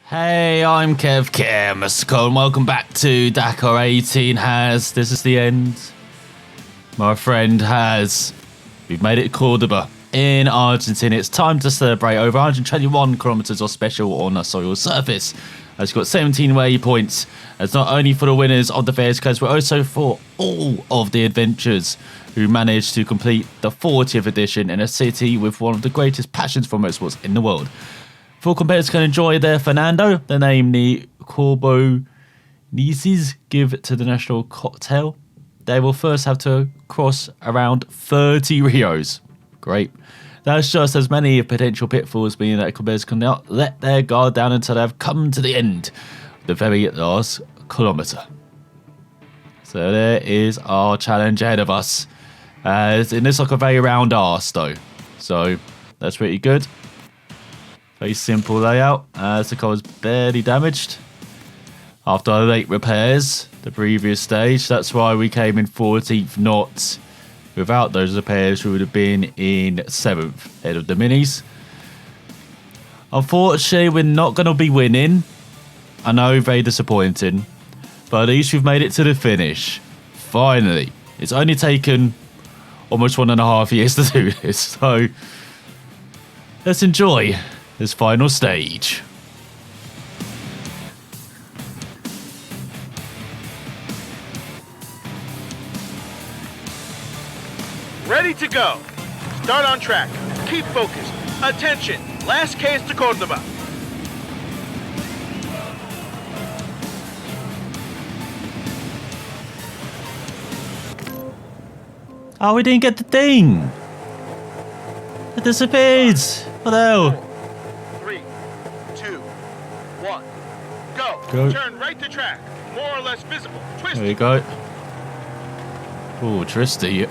Hey, I'm Kev and welcome back to Dakar 18. This is the end. My friend we've made it to Cordoba in Argentina. It's time to celebrate over 121 kilometers of special on a soil surface. It's got 17 waypoints. It's not only for the winners of the various codes, but also for all of the adventurers who managed to complete the 40th edition in a city with one of the greatest passions for motorsports in the world. For competitors can enjoy their Fernando, the name the Cordoba nieces give to the national cocktail. They will first have to cross around 30 Rios. Great. That's just as many potential pitfalls, meaning that competitors cannot let their guard down until they have come to the end of the very last kilometre. So there is our challenge ahead of us. It looks like a very round arse though, so that's pretty good. Very simple layout, as the car was barely damaged after late repairs the previous stage. That's why we came in 14th, not without those repairs we would have been in 7th ahead of the minis. Unfortunately, we're not going to be winning. I know, very disappointing, but at least we've made it to the finish. Finally. It's only taken almost 1.5 years to do this, so let's enjoy this final stage. Ready to go. Start on track. Keep focused. Attention. Last case to Cordoba. Oh, we didn't get the thing. It disappeared. What the hell? 3, 2, 1. Go. Turn right to track. More or less visible. Twist. There you go. Oh, Tristy.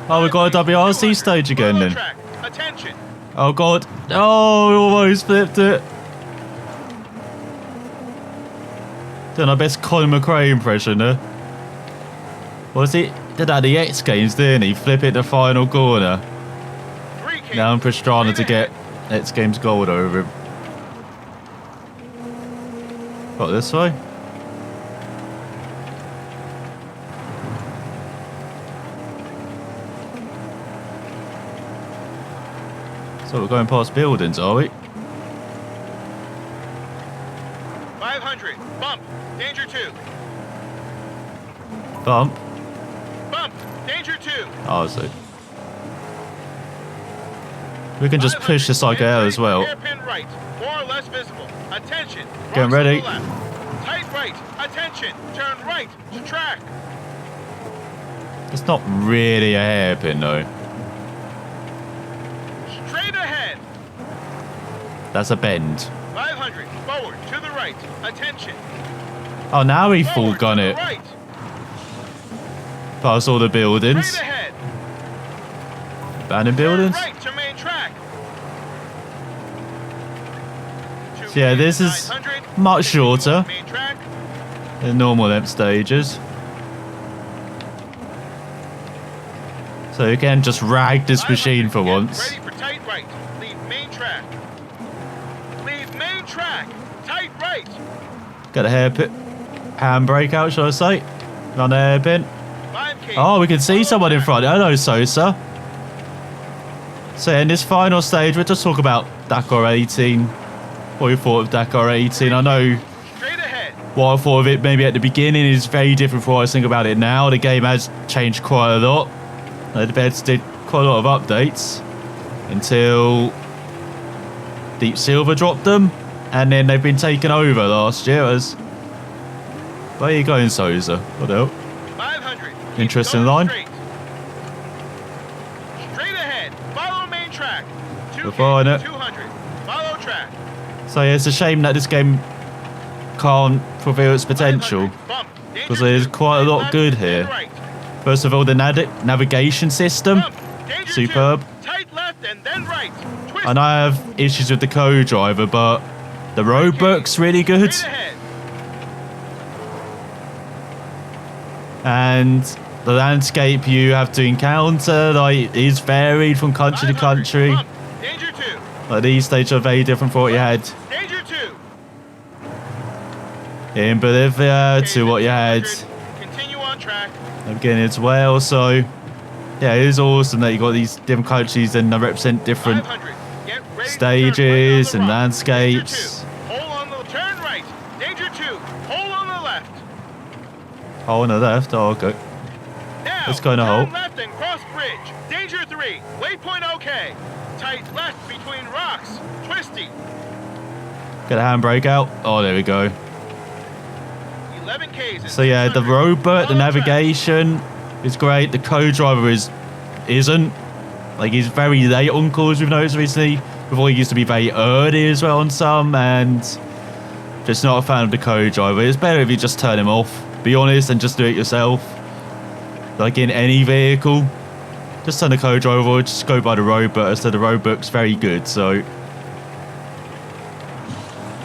Oh, we got a WRC stage again then. Attention. Oh god. Oh, we almost flipped it. Doing our best Colin McRae impression there. Was he? Did that at the X Games, didn't he? Flip it the final corner. Now I'm Pastrana to get X Games gold over him. Got this way. So we're going past buildings, are we? 500. Bump. Danger 2. Bump. Bump. Danger 2. Oh, I see. We can just push this like air as well. Hairpin right. More or less visible. Attention. Getting ready. Tight right. Attention. Turn right to track. It's not really a hairpin though. Straight ahead. That's a bend. 500. Forward to the right. Attention. Oh, now we full gun it. Right. Past all the buildings. Straight ahead. Abandoned buildings. Turn right to main track. So yeah, this is much shorter Main track. than normal length stages. So you can just rag this machine for once. Ready for tight right. Leave main track. Leave main track. Tight right. Get a hairpin. Handbrake out, shall I say? On the hairpin. 5K. Oh, we can see someone in front. Hello, Sosa. So in this final stage, we'll just talk about Dakar 18. What you thought of Dakar 18. I know Straight ahead. what I thought of it maybe at the beginning is very different from what I think about it now. The game has changed quite a lot. The devs did quite a lot of updates until Deep Silver dropped them, and then they've been taken over last year as... Where are you going, Sosa? What the hell? 500. Interesting line. Straight ahead. Follow main track. We're following it. 200. Follow track. So yeah, it's a shame that this game can't fulfill its potential, 500. Bump. because there's quite a lot good here. Right. First of all, the navigation system, Bump. Danger superb. 2. Tight left and then right. Twist. I know I have issues with the co-driver, but the road book's really good. Straight ahead. And the landscape you have to encounter is varied from country to country. Bump. Danger 2. Like these stages are very different from what you had Danger 2. in Bolivia to what you had Continue on track. at the beginning as well. So, yeah, it is awesome that you got these different countries and they represent different 500. Get ready to stages turn and right on the rock. landscapes. Danger 2. Hold on the turn right. Danger 2. Hold on the left. Oh, on the left. Oh, okay. Now, Let's go in a turn hole. left and cross bridge. Danger 3. Waypoint okay. Tight left between rocks. Twisty. Get a handbrake out. Oh, there we go. 11 Ks. So yeah, the robot, the navigation is great. The co-driver isn't. Like, he's very late on calls, we've noticed recently. Before, he used to be very early as well on some, and just not a fan of the co-driver. It's better if you just turn him off, be honest, and just do it yourself. Like in any vehicle, just turn the co-driver or just go by the robot. So the robot's very good, so.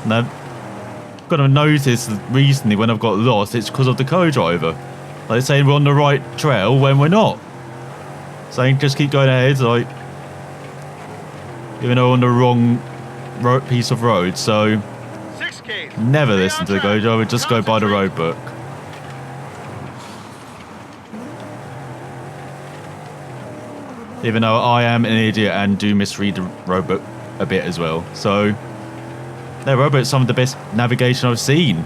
And I've got to notice recently when I've got lost, it's because of the co-driver. Like saying we're on the right trail when we're not. Saying just keep going ahead, like, even though we're on the wrong piece of road. So 6Ks. never listen to the co-driver, just go by the road book. Even though I am an idiot and do misread the road book a bit as well. So the road book's some of the best navigation I've seen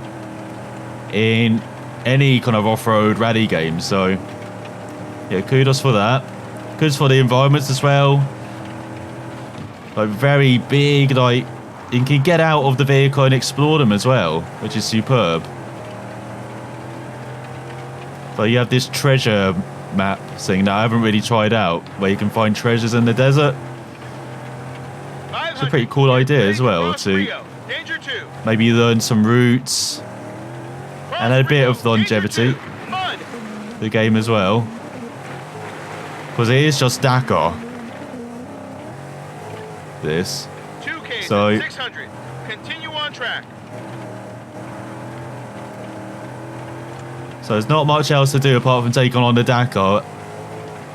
in any kind of off-road rally game. So yeah, kudos for that. Kudos for the environments as well. Like very big, like you can get out of the vehicle and explore them as well, which is superb. But you have this treasure map thing that I haven't really tried out, where you can find treasures in the desert. It's a pretty cool idea as well to maybe learn some routes and a bit of longevity to the game as well, because it is just Dakar. This. 2K So 600. Continue on track. So there's not much else to do apart from taking on the Dakar.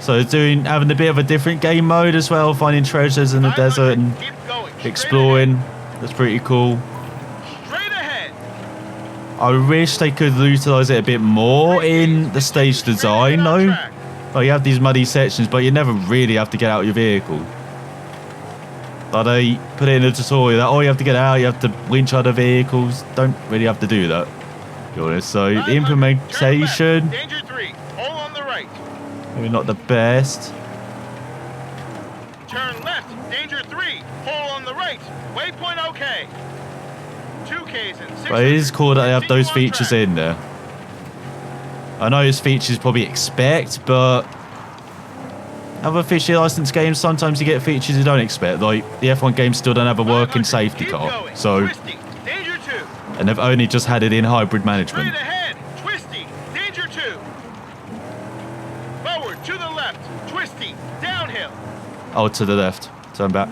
So having a bit of a different game mode as well, finding treasures in the desert and exploring. That's pretty cool. Straight ahead. I wish they could utilize it a bit more in the stage design though. Like you have these muddy sections, but you never really have to get out of your vehicle. Like they put it in the tutorial that, oh, you have to get out, you have to winch other vehicles. Don't really have to do that, to be honest. So the implementation, Danger 3. Hold on the right. maybe not the best. Turn left. Danger 3. Hold on the right. Waypoint okay. 2Ks and 600. But it is cool that they have those Continue on features track. in there. I know it's features you probably expect, but other officially licensed games, sometimes you get features you don't expect. Like the F1 games still don't have a working 500. safety Keep car. going. So, Twisty. Danger 2. and they've only just had it in hybrid management. Straight ahead. Twisty. Danger 2. Forward to the left. Twisty. Downhill. Oh, to the left. Turn back.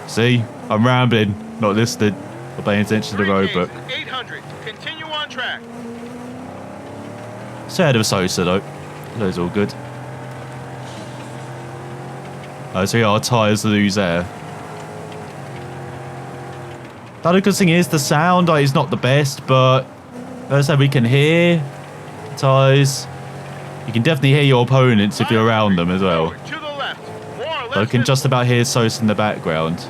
See? I'm rambling, not listening or paying attention to the road book. 800. Continue on track. It's ahead of Sosa though. That's all good. So yeah, our tyres lose air. The other good thing is the sound is not the best, but as I said, we can hear the tyres. You can definitely hear your opponents if you're around them as well. Forward to the left. More or So I less can just about hear Sosa in the background.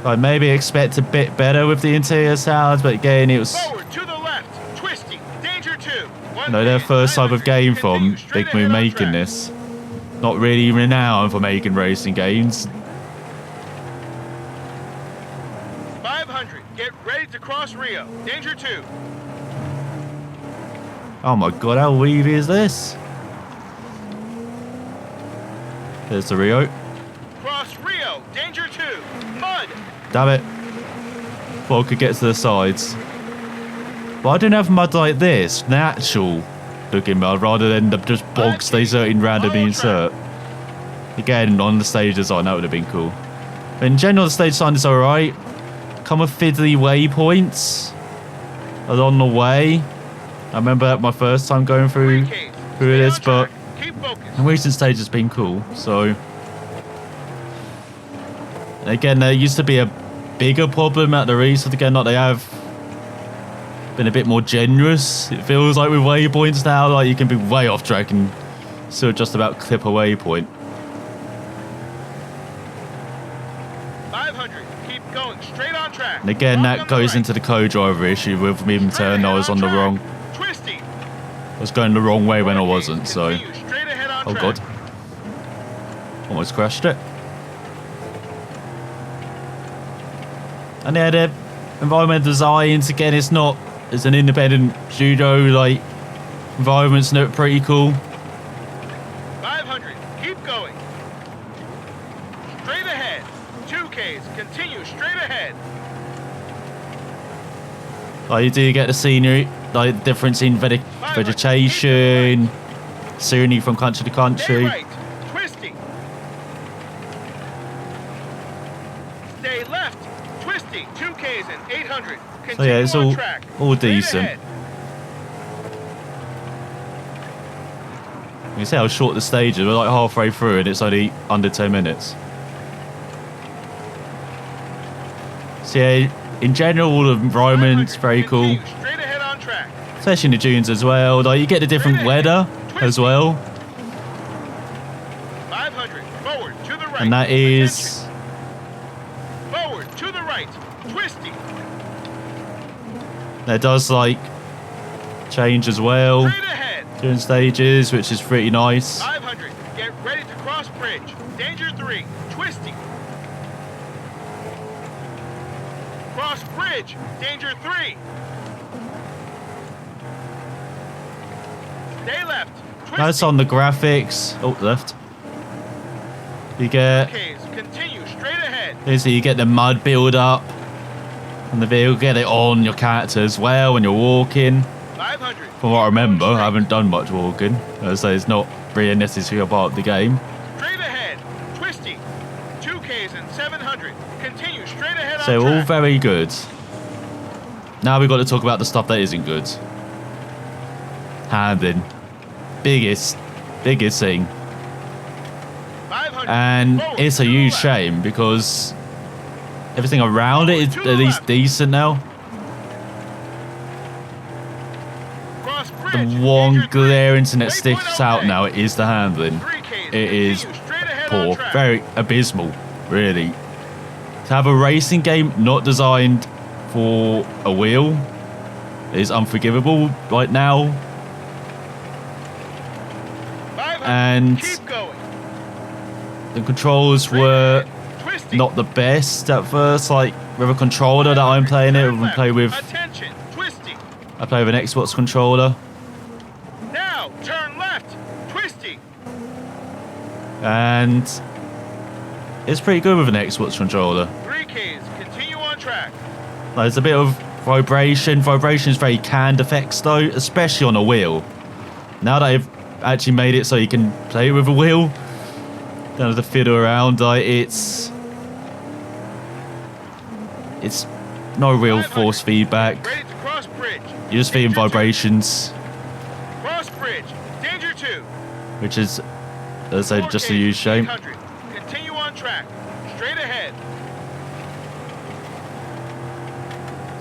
I maybe expect a bit better with the interior sounds, but again, it was, forward to the left. Twisty. Danger 2. you know, their first type of game from Big Moon making this. Not really renowned for making racing games. 500. Get ready to cross Rio. Danger 2. Oh my god, how weavy is this? There's the Rio. Cross Rio. Danger 2. Mud. Damn it. Thought I could get to the sides. But I didn't have mud like this. Natural looking mud rather than the just bogs they randomly insert. Again, on the stage design, that would have been cool. In general, the stage design is alright. Come with fiddly waypoints along the way. I remember that my first time going through this, but Keep focused. the recent stage has been cool, so And again, there used to be a bigger problem at the restart. Again, like they have been a bit more generous. It feels like with waypoints now, like you can be way off track and still just about clip a waypoint. 500. Keep going straight on track. And again, Lock that on the goes right. into the co-driver issue with me Straight turn. I ahead was on the track. wrong. Twisty. I was going the wrong way when I wasn't. So, Continue straight ahead on oh track. god, almost crashed it. And yeah, the environment designs again. It's an independent studio. Like environments look pretty cool. 500. Keep going. Straight ahead. 2Ks. Continue straight ahead. Like you do get the scenery, like the difference in vegetation, scenery from country to Stay country. right. Twisty. Stay left. Twisty. 2Ks and 800. Continue So yeah, it's on all track. all Straight decent. ahead. You can see how short the stages. We're like halfway through and it's only under 10 minutes. So yeah, in general, all the environment's 500. very cool. Continue straight ahead on track. Especially in the dunes as well. Like you get the different weather as well. 500. Forward to the right. And that is Attention. Forward to the right. Twisty. that does like change as well Straight ahead. during stages, which is pretty nice. 500. Get ready to cross bridge. Danger 3. Twisty. Cross bridge. Danger 3. Stay left. Twisty. That's on the graphics. Oh, left. You get Ks. Continue straight ahead. basically you get the mud build up and the vehicle, get it on your character as well when you're walking. 500. From what I remember, I haven't done much walking, so it's not really a necessary part of the game. Straight ahead. Twisty. 2Ks and 700. Continue straight ahead So on all track. very good. Now we've got to talk about the stuff that isn't good. Handling. Biggest thing. 500. And Forward it's a to the huge left. shame because everything around it is at least decent now. Cross The bridge. one Danger 3. glaring thing that Waypoint sticks out okay. now is the handling. 3Ks. It is Continue straight ahead poor, on track. very abysmal, really. To have a racing game not designed for a wheel is unforgivable right now. 500. And Keep going. the controls Straight were ahead. Twisty. not the best at first. Like with a controller that I'm playing it, Turn I play with. left. Attention. Twisty. I play with an Xbox controller, Now turn left. Twisty. and it's pretty good with an Xbox controller. 3Ks. Continue on track. There's a bit of vibration. Vibration is very canned effects though, especially on a wheel. Now that I've actually made it so you can play with a wheel, don't have to fiddle around. Like it's no real 500. force feedback. Ready to cross bridge. You're just feeling Danger 2. vibrations, Cross bridge. Danger 2. which is, as I said, just a 4Ks, huge shame. 800. Continue on track. Straight ahead.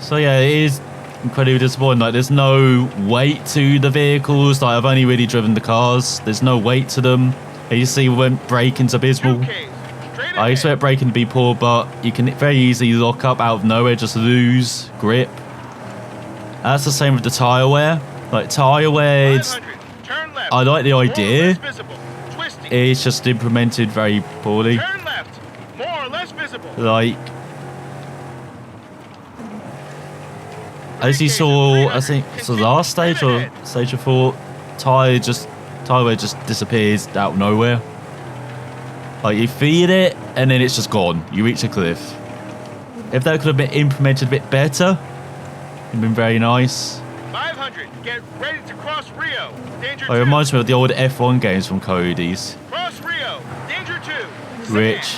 So yeah, it is incredibly disappointing. Like there's no weight to the vehicles. Like I've only really driven the cars. There's no weight to them. And you see when braking's abysmal. 2Ks. Straight ahead. I expect braking to be poor, but you can very easily lock up out of nowhere, just lose grip. That's the same with the tyre wear. Like tyre wear, it's, 500. Turn left. I like the More or idea. less visible. Twisty. It's just implemented very poorly. Turn left. More or less visible. Like, as you saw, I think it's the last stage or stage before, tyre wear just disappears out of nowhere. Like you feed it and then it's just gone. You reach a cliff. If that could have been implemented a bit better, it'd been very nice. 500. Get ready to cross Rio. Danger 2. It reminds me of the old F1 games from Cody's, Cross Rio. Danger 2. which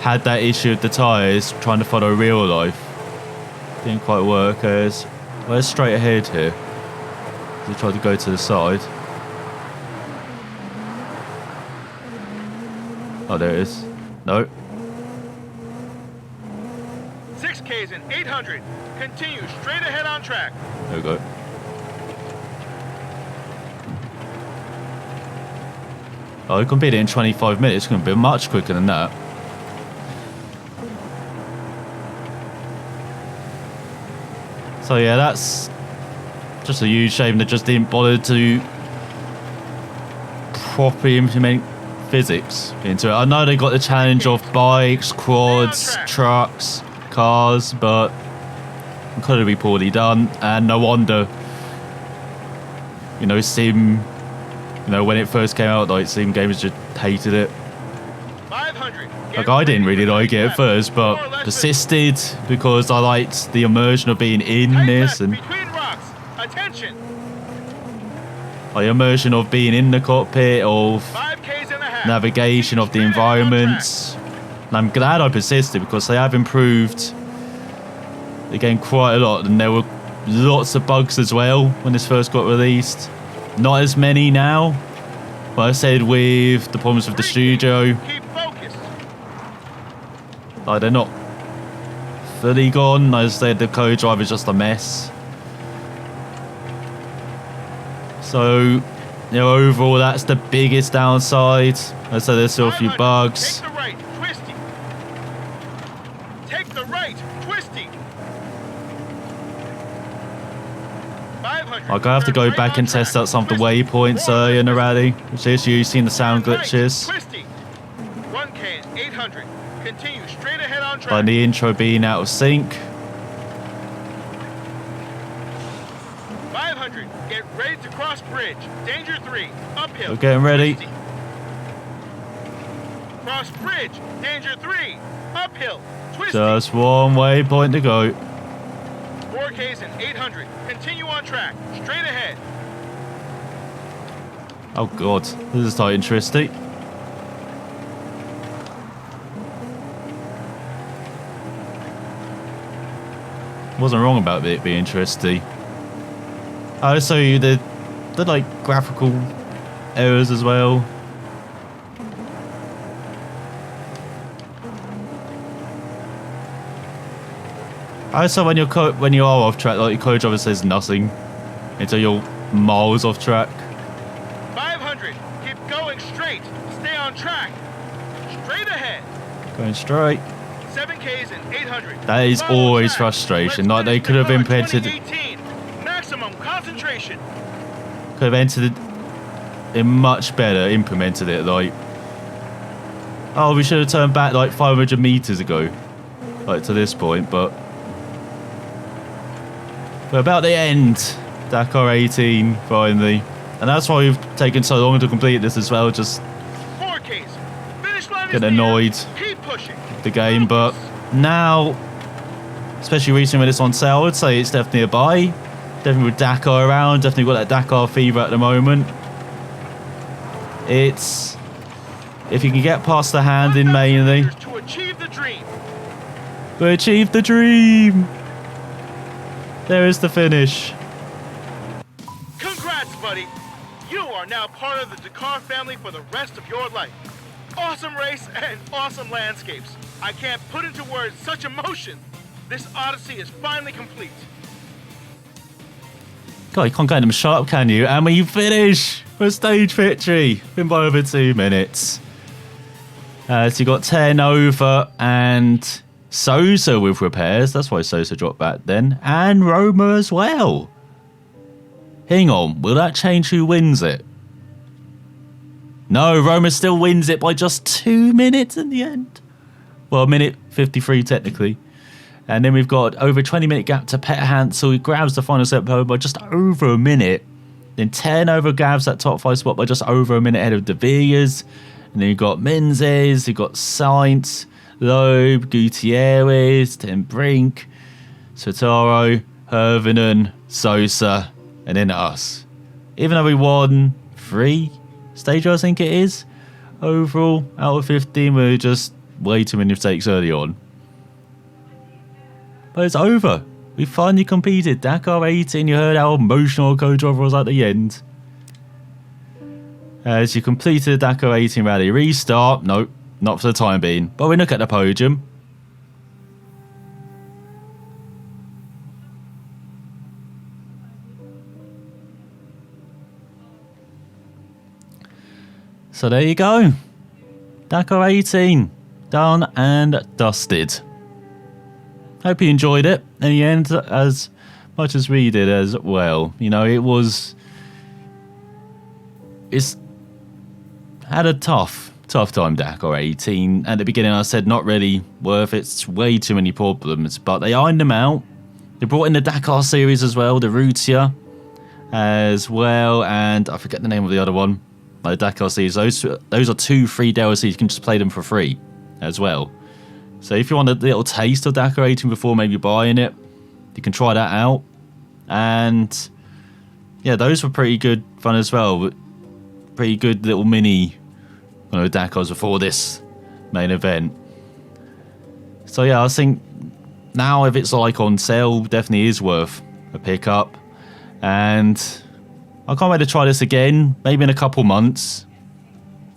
had that issue with the tyres trying to follow real life. Didn't quite work. Where's straight ahead here? They tried to go to the side. Oh, there it is. No. 6Ks and 800. Continue straight ahead on track. There we go. Oh, you can beat it in 25 minutes. It's going to be much quicker than that. So yeah, that's just a huge shame they just didn't bother to properly implement physics into it. I know they got the challenge of bikes, quads, trucks, cars, but incredibly poorly done, and no wonder. You know, Sim. You know, when it first came out, like Sim games just hated it. 500. Like I didn't really like it at first, but persisted because I liked the immersion of being in this and between rocks. Attention. the immersion of being in the cockpit, of 5Ks and a half. navigation of the environments. And I'm glad I persisted because they have improved the game quite a lot, and there were lots of bugs as well when this first got released. Not as many now, but I said with the problems with the studio, Keep focused. like they're not fully gone. I said the code drive is just a mess. So, you know, overall that's the biggest downside. I said there's still a few 500. bugs. Take the right, twisty. Take the right, twisty. 500. Like I have to go Turn right back on and test track. out some of the Twisty. waypoints earlier in the rally, which is using the sound Turn right, glitches. Twisty. 1K and 800. Continue straight ahead on track. Like the intro being out of sync. 500. Get ready to cross bridge. Danger 3. Uphill. We're getting ready. Twisty. Cross bridge. Danger 3. Uphill. Twisty. Just one waypoint to go. 4Ks and 800. Continue on track. Straight ahead. Oh god, this is quite interesting. Wasn't wrong about it being interesting. Oh, so the like graphical errors as well. Also, when you are off track, like your code driver says nothing until you're miles off track. 500. Keep going straight. Stay on track. Straight ahead. Going straight. 7Ks and 800. That is Follow always track. frustration. Let's Like they finish could have Dakar implemented, 2018. Maximum concentration. could have entered it much better, implemented it. Like, oh, we should have turned back like 500 meters ago, like to this point. But we're about the end. Dakar 18 finally, and that's why we've taken so long to complete this as well. Just 4Ks. Finish line is get near. annoyed Keep pushing. the game, but now, especially recently when it's on sale, I would say it's definitely a buy. Definitely with Dakar around, definitely got that Dakar fever at the moment. It's, if you can get past the handling mainly, To achieve the dream. we achieved the dream. There is the finish. Congrats, buddy. You are now part of the Dakar family for the rest of your life. Awesome race and awesome landscapes. I can't put into words such emotion. This Odyssey is finally complete. God, you can't get them sharp, can you? And we finish with stage victory in by over 2 minutes. So you got 10 over and Sosa with repairs. That's why Sosa dropped back then. And Roma as well. Hang on, will that change who wins it? No, Roma still wins it by just 2 minutes in the end. Well, a minute 53 technically. And then we've got over a 20-minute gap to Peter Hansel. He grabs the final set by just over a minute. Then 10 over grabs that top 5 spot by just over a minute ahead of De Villiers. And then you've got Menzies, you've got Sainz, Loeb, Gutierrez, Tim Brink, Sotaro, Hervinen, Sosa, and then us. Even though we won 3 stages, I think it is, overall, out of 15, we were just way too many mistakes early on. But it's over. We finally competed. Dakar 18, you heard how emotional Code Driver was at the end. As you completed the Dakar 18 rally restart, nope, Not for the time being. But we look at the podium. So there you go. Dakar 18. Done and dusted. Hope you enjoyed it in the end as much as we did as well. You know, it's had a tough time, Dakar 18. At the beginning I said not really worth it. It's way too many problems, but they ironed them out. They brought in the Dakar series as well, the Rutia as well, and I forget the name of the other one. The Dakar series, those are 2 free DLCs. You can just play them for free as well. So if you want a little taste of Dakar 18 before maybe buying it, you can try that out. And yeah, those were pretty good fun as well. Pretty good little mini Dakars before this main event. So yeah, I think now if it's like on sale, definitely is worth a pickup. And I can't wait to try this again, maybe in a couple months.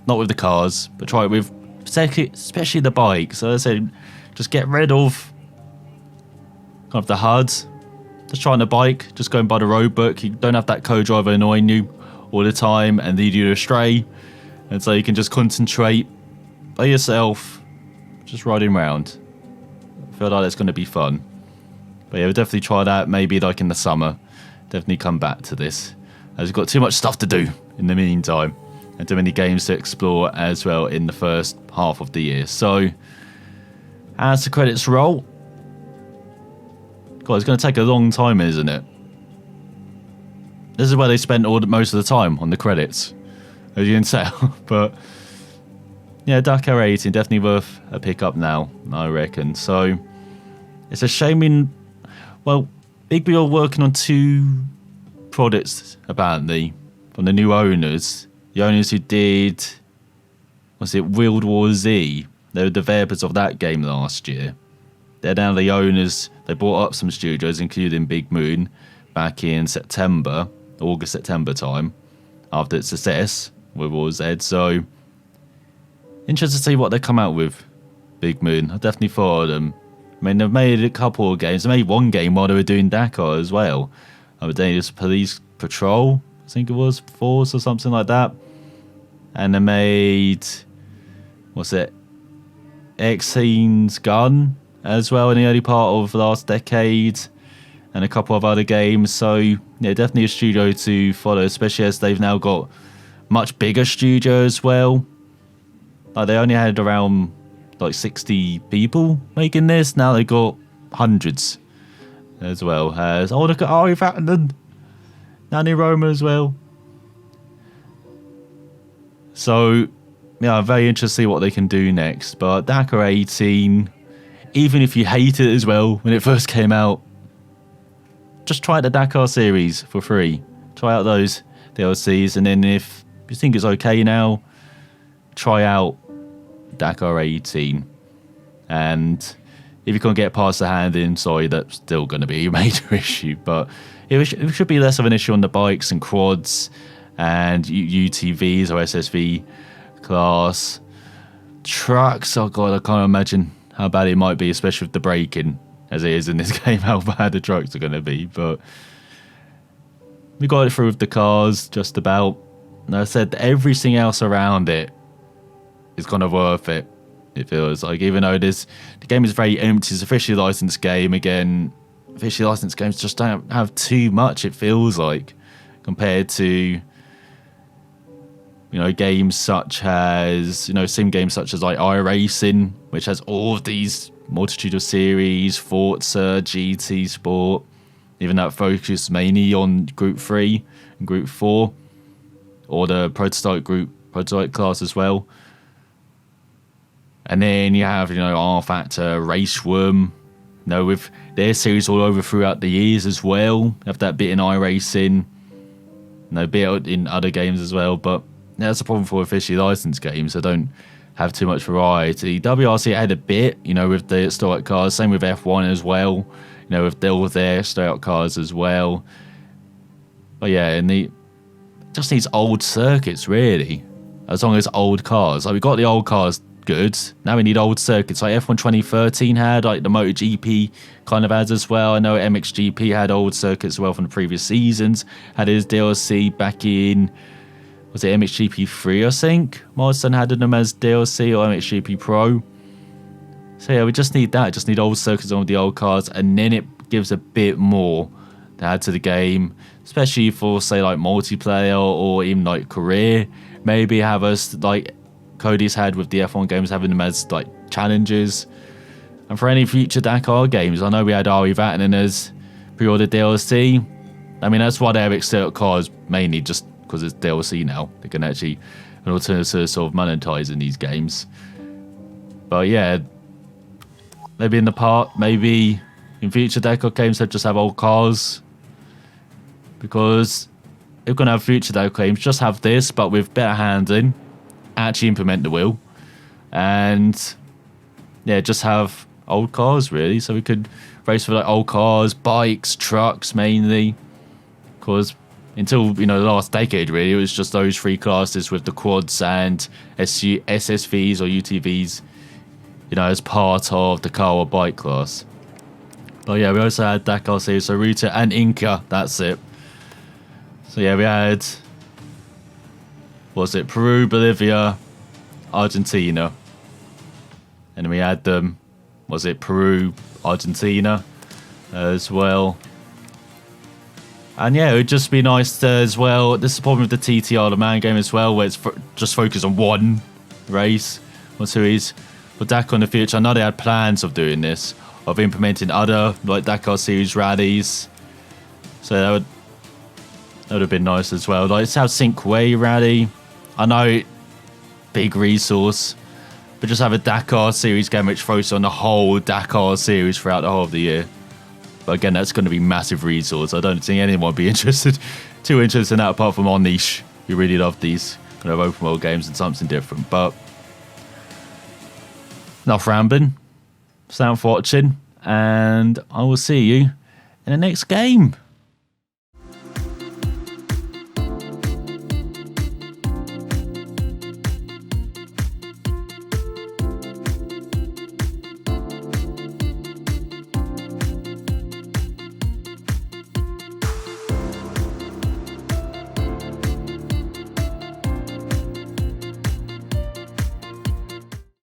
Not with the cars, but try it with especially the bike. So as I said, just get rid of kind of the HUD. Just try on the bike, just going by the road book. You don't have that co-driver annoying you all the time and lead you astray. And so you can just concentrate by yourself, just riding around. I feel like it's going to be fun. But yeah, we'll definitely try that maybe like in the summer. Definitely come back to this, as we've got too much stuff to do in the meantime and too many games to explore as well in the first half of the year. So as the credits roll, God, it's going to take a long time, isn't it? This is where they spent most of the time, on the credits, as you can tell. But yeah, Dakar 18 definitely worth a pickup now, I reckon. So it's a shame Big B are working on 2 products apparently from the new owners. The owners who did, World War Z. They were developers of that game last year. They're now the owners. They bought up some studios, including Big Moon, back in August, September time, after its success with War Z. So interested to see what they come out with, Big Moon. I definitely thought of them. I mean, they've made a couple of games. They made one game while they were doing Dakar as well. Dangerous Police Patrol, I think it was, Force or something like that. And they made, Exene's Gun as well in the early part of last decade. And a couple of other games. So, yeah, definitely a studio to follow, especially as they've now got much bigger studio as well. Like, they only had around 60 people making this. Now they've got hundreds as well. Look at Ari Vatanen, Nanny Roma as well. So yeah, I'm very interested to see what they can do next. But Dakar 18, even if you hate it as well when it first came out, just try out the Dakar series for free. Try out those DLCs, and then if you think it's okay now, try out Dakar 18. And if you can't get past the handling, sorry, that's still going to be a major issue. But it should be less of an issue on the bikes and quads and UTVs or SSV class. Trucks, oh god, I can't imagine how bad it might be, especially with the braking as it is in this game, how bad the trucks are going to be. But we got it through with the cars, just about. And I said everything else around it is kind of worth it. It feels like, even though the game is very empty, it's a officially licensed game. Again, officially licensed games just don't have too much, it feels like, compared to games such as sim games such as like iRacing, which has all of these multitude of series, Forza, GT Sport, even that focus mainly on Group 3 and Group 4, or the prototype class as well. And then you have, R Factor, Race Room, with their series all over throughout the years as well. You have that bit in iRacing, bit in other games as well. But that's the problem for officially licensed games. They don't have too much variety. WRC had a bit, with the historic cars. Same with F1 as well, with all of their historic cars as well. But yeah, and just needs old circuits, really. As long as old cars. Like, we got the old cars good. Now we need old circuits like F1 2013 had, like the MotoGP kind of has as well. I know MXGP had old circuits as well from the previous seasons. Had his DLC back in, was it MXGP 3, I think? Marston had them as DLC, or MXGP Pro. So yeah, we just need that. Just need old circuits on the old cars, and then it gives a bit more to add to the game, especially for, say, like multiplayer or even like career. Maybe have us, like Cody's had with the F1 games, having them as like challenges. And for any future Dakar games, I know we had Ari Vatanen as pre-order DLC. I mean, that's why they have external cars, mainly just because it's DLC now. They can actually an alternative sort of monetize in these games. But yeah, maybe in the part, maybe in future Dakar games, they'll just have old cars. Because if we're going to have future Dakar games, just have this, but with better handling. Actually implement the wheel. And yeah, just have old cars, really. So we could race with like old cars, bikes, trucks, mainly. Because until, you know, the last decade, really, it was just those three classes with the quads and SSVs or UTVs, you know, as part of the car or bike class. But yeah, we also had Dakar Series, so Ruta and Inca, that's it. So yeah, we had, was it Peru, Bolivia, Argentina. And then we had them, was it Peru, Argentina as well. And yeah, it would just be nice to, as well, this is the problem with the TTR, the man game as well, where it's just focused on one race or series. For Dakar in the future, I know they had plans of doing this, of implementing other, like Dakar Series rallies. So that would have been nice as well. Like South Sync Way rally, I know, big resource, but just have a Dakar Series game which focuses on the whole Dakar Series throughout the whole of the year. But again, that's going to be massive resource. I don't think anyone would be too interested in that, apart from our niche, who really love these kind of open world games and something different. But enough rambling. Thanks for watching, and I will see you in the next game.